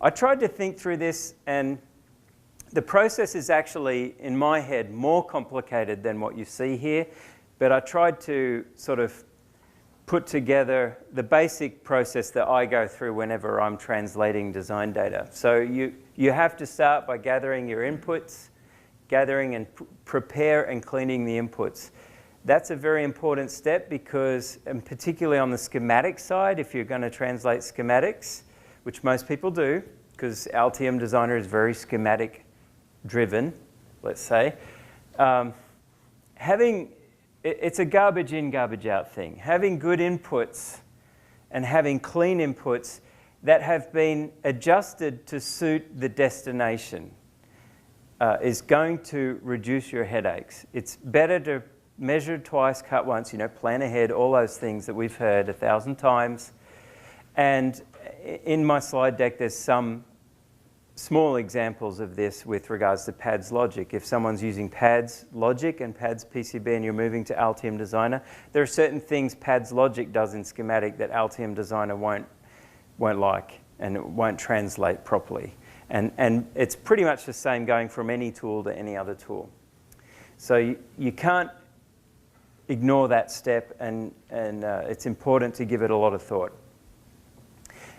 I tried to think through this, and the process is actually, in my head, more complicated than what you see here, but I tried to sort of put together the basic process that I go through whenever I'm translating design data. So you have to start by gathering your inputs, gathering and prepare and cleaning the inputs. That's a very important step because, and particularly on the schematic side, if you're going to translate schematics, which most people do, because Altium Designer is very schematic driven, let's say, it's a garbage in, garbage out thing. Having good inputs and having clean inputs that have been adjusted to suit the destination is going to reduce your headaches. It's better to measure twice, cut once, plan ahead, all those things that we've heard 1,000 times. And in my slide deck, there's some small examples of this with regards to PADS Logic. If someone's using PADS Logic and PADS PCB and you're moving to Altium Designer, there are certain things PADS Logic does in schematic that Altium Designer won't like and it won't translate properly. And it's pretty much the same going from any tool to any other tool. So you can't ignore that step, and it's important to give it a lot of thought.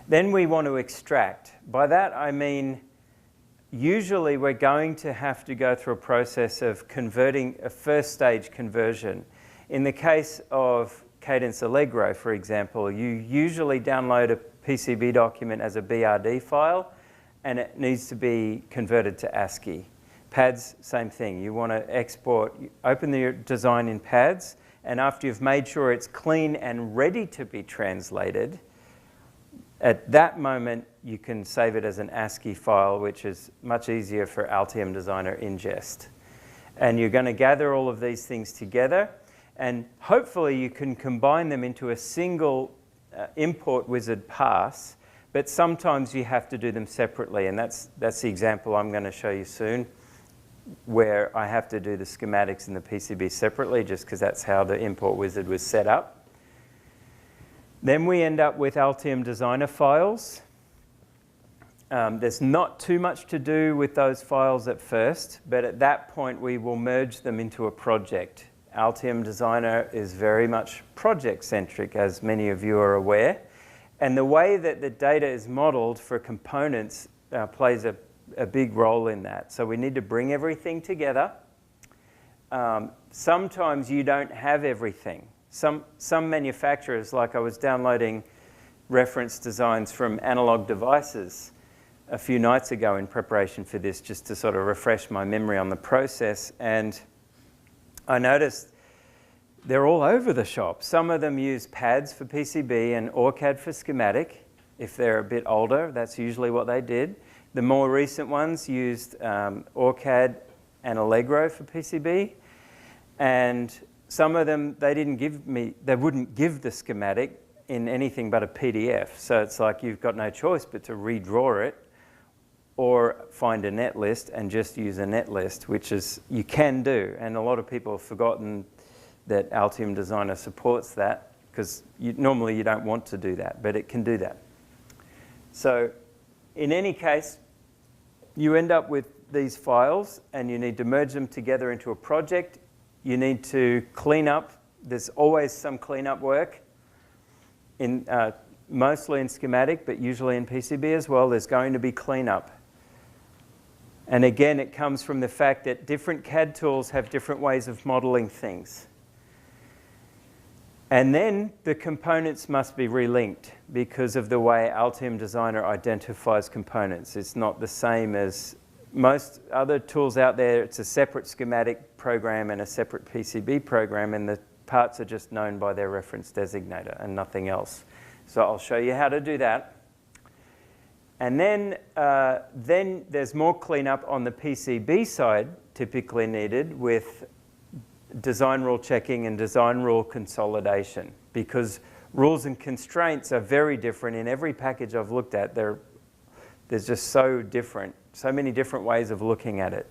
Then we want to extract. By that I mean, usually we're going to have to go through a process of converting a first stage conversion. In the case of Cadence Allegro, for example, you usually download a PCB document as a BRD file, and it needs to be converted to ASCII. PADS, same thing. You want to export, open the design in PADS, and after you've made sure it's clean and ready to be translated, at that moment, you can save it as an ASCII file, which is much easier for Altium Designer ingest. And you're going to gather all of these things together, and hopefully you can combine them into a single import wizard pass, but sometimes you have to do them separately, and that's the example I'm going to show you soon, where I have to do the schematics and the PCB separately, just because that's how the import wizard was set up. Then we end up with Altium Designer files. There's not too much to do with those files at first, but at that point we will merge them into a project. Altium Designer is very much project-centric, as many of you are aware. And the way that the data is modeled for components plays a big role in that. So we need to bring everything together. Sometimes you don't have everything. Some manufacturers, like I was downloading reference designs from Analog Devices a few nights ago in preparation for this, just to sort of refresh my memory on the process, and I noticed they're all over the shop. Some of them use PADS for PCB and OrCAD for schematic. If they're a bit older, that's usually what they did. The more recent ones used OrCAD and Allegro for PCB, and some of them, they wouldn't give the schematic in anything but a PDF. So it's like you've got no choice but to redraw it or find a netlist and just use a netlist, which is, you can do. And a lot of people have forgotten that Altium Designer supports that, because normally you don't want to do that, but it can do that. So in any case, you end up with these files and you need to merge them together into a project. You need to clean up. There's always some cleanup work, mostly in schematic, but usually in PCB as well. There's going to be cleanup. And again, it comes from the fact that different CAD tools have different ways of modeling things. And then the components must be relinked because of the way Altium Designer identifies components. It's not the same as most other tools out there. It's a separate schematic program and a separate PCB program, and the parts are just known by their reference designator and nothing else. So I'll show you how to do that. And then there's more cleanup on the PCB side typically needed with design rule checking and design rule consolidation, because rules and constraints are very different in every package I've looked at. There's just so different, so many different ways of looking at it.